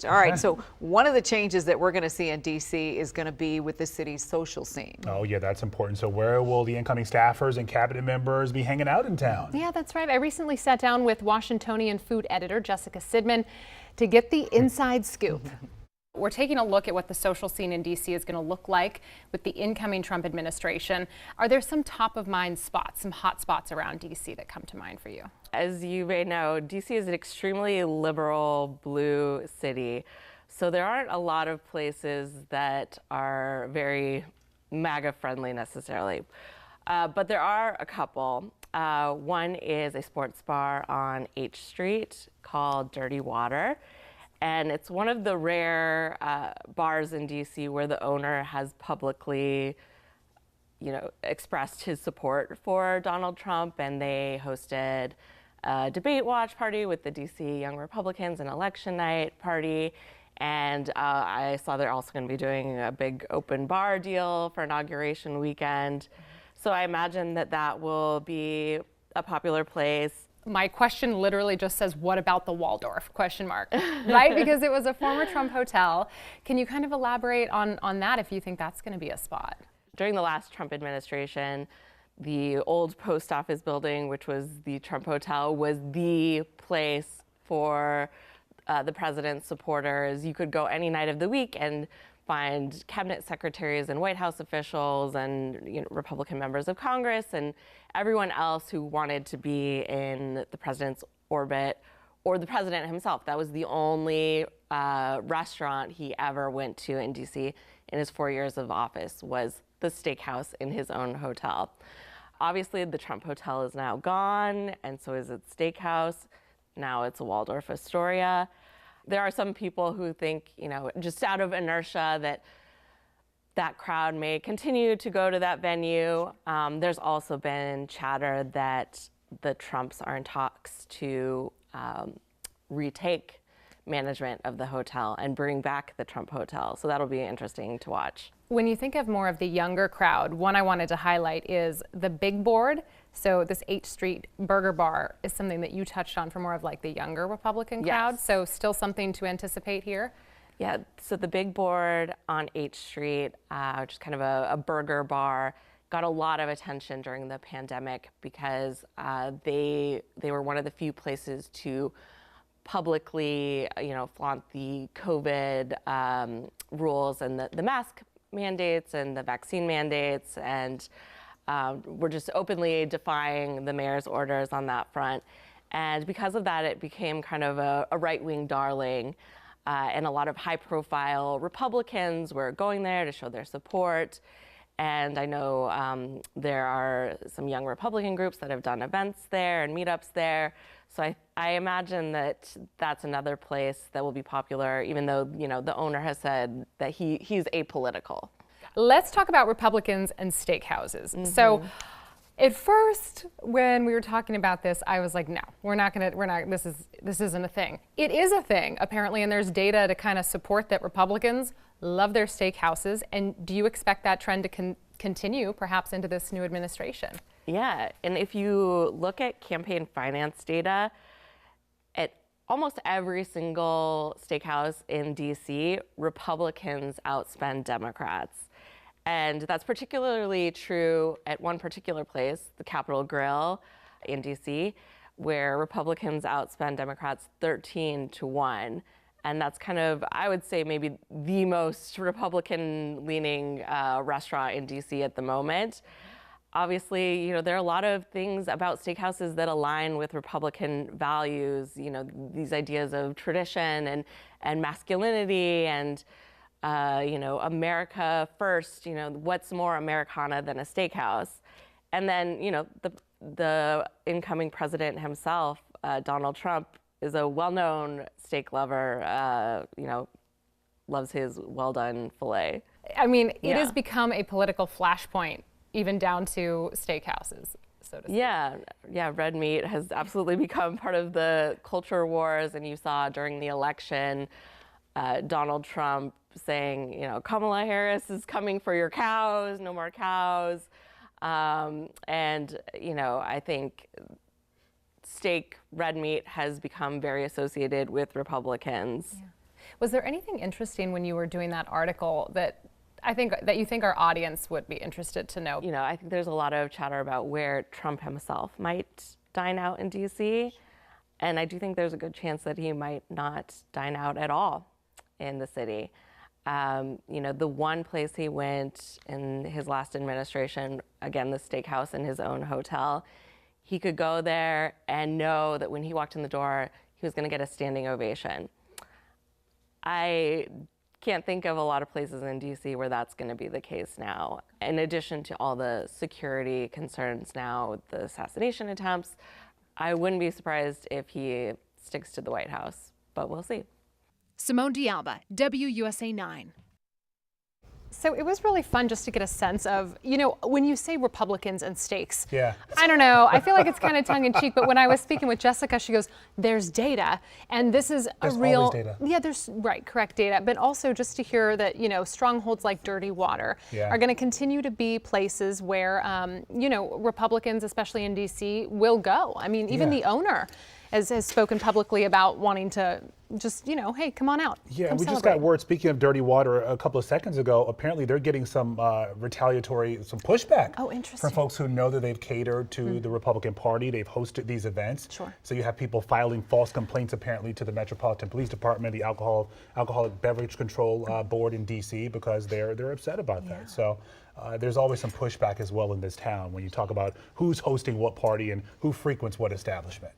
All right, so one of the changes that we're going to see in DC is going to be with the city's social scene. Oh yeah, that's important. So where will the incoming staffers and cabinet members be hanging out in town? Yeah, that's right. I recently sat down with Washingtonian food editor Jessica Sidman to get the inside scoop. We're taking a look at what the social scene in D.C. is going to look like with the incoming Trump administration. Are there some top of mind spots, some hot spots around D.C. that come to mind for you? As you may know, D.C. is an extremely liberal blue city. So there aren't a lot of places that are very MAGA friendly necessarily. But there are a couple. One is a sports bar on H Street called Dirty Water. And it's one of the rare bars in DC where the owner has publicly, expressed his support for Donald Trump, and they hosted a debate watch party with the DC Young Republicans, an election night party. And I saw they're also going to be doing a big open bar deal for inauguration weekend. So I imagine that that will be a popular place. My question literally just says, what about the Waldorf, ? Right? Because it was a former Trump hotel. Can you kind of elaborate on that if you think that's going to be a spot? During the last Trump administration, the old post office building, which was the Trump Hotel, was the place for the president's supporters. You could go any night of the week and find cabinet secretaries and White House officials and Republican members of Congress and everyone else who wanted to be in the president's orbit, or the president himself. That was the only restaurant he ever went to in DC in his 4 years of office, was the steakhouse in his own hotel. Obviously, the Trump Hotel is now gone, and so is its steakhouse. Now it's a Waldorf Astoria. There are some people who think, just out of inertia, that crowd may continue to go to that venue. There's also been chatter that the Trumps are in talks to retake management of the hotel and bring back the Trump Hotel. So that'll be interesting to watch. When you think of more of the younger crowd, one I wanted to highlight is the Big Board. So this 8th Street Burger Bar is something that you touched on for more of like the younger Republican crowd. Yes. So still something to anticipate here? Yeah, so the Big Board on H Street, which is kind of a burger bar, got a lot of attention during the pandemic because they were one of the few places to publicly, flaunt the COVID rules and the mask mandates and the vaccine mandates, and we're just openly defying the mayor's orders on that front. And because of that, it became kind of a right-wing darling. And a lot of high-profile Republicans were going there to show their support. And I know there are some young Republican groups that have done events there and meetups there. So I imagine that that's another place that will be popular, even though, the owner has said that he's apolitical. Let's talk about Republicans and steakhouses. Mm-hmm. So at first, when we were talking about this, I was like, no, this isn't a thing. It is a thing, apparently, and there's data to kind of support that Republicans love their steakhouses. And do you expect that trend to continue, perhaps, into this new administration? Yeah, and if you look at campaign finance data, at almost every single steakhouse in DC, Republicans outspend Democrats. And that's particularly true at one particular place, the Capitol Grill in DC, where Republicans outspend Democrats 13-1. And that's kind of, I would say, maybe the most Republican-leaning restaurant in DC at the moment. Obviously, there are a lot of things about steakhouses that align with Republican values, these ideas of tradition and masculinity and America first, what's more Americana than a steakhouse? And then, the incoming president himself, Donald Trump, is a well-known steak lover, loves his well-done filet. I mean, it has become a political flashpoint, even down to steakhouses, so to speak. Yeah, red meat has absolutely become part of the culture wars, and you saw during the election, Donald Trump saying, Kamala Harris is coming for your cows, no more cows. And, I think steak, red meat has become very associated with Republicans. Yeah. Was there anything interesting when you were doing that article that you think our audience would be interested to know? You know, I think there's a lot of chatter about where Trump himself might dine out in DC. And I do think there's a good chance that he might not dine out at all in the city. You know, the one place he went in his last administration, again, the steakhouse in his own hotel, he could go there and know that when he walked in the door, he was going to get a standing ovation. I can't think of a lot of places in DC where that's going to be the case now. In addition to all the security concerns now with the assassination attempts, I wouldn't be surprised if he sticks to the White House, but we'll see. Simone D'Alba, WUSA 9. So it was really fun just to get a sense of, you know, when you say Republicans and steaks, Yeah. I don't know, I feel like it's kind of tongue in cheek, but when I was speaking with Jessica, she goes, there's data, and this is There's a real, always data. yeah, there's, right, correct data, but also just to hear that, you know, strongholds like Dirty Water Yeah. are going to continue to be places where, you know, Republicans, especially in DC, will go. I mean, even Yeah. the owner has spoken publicly about wanting to just, you know, hey, come on out. Yeah, come we just celebrate. got word, speaking of Dirty Water, a couple of seconds ago, apparently they're getting some retaliatory, some pushback Oh, interesting. from folks who know that they've catered to the Republican Party. They've hosted these events. Sure. So you have people filing false complaints apparently to the Metropolitan Police Department, the Alcoholic Beverage Control Board in DC, because they're upset about that. So there's always some pushback as well in this town when you talk about who's hosting what party and who frequents what establishment.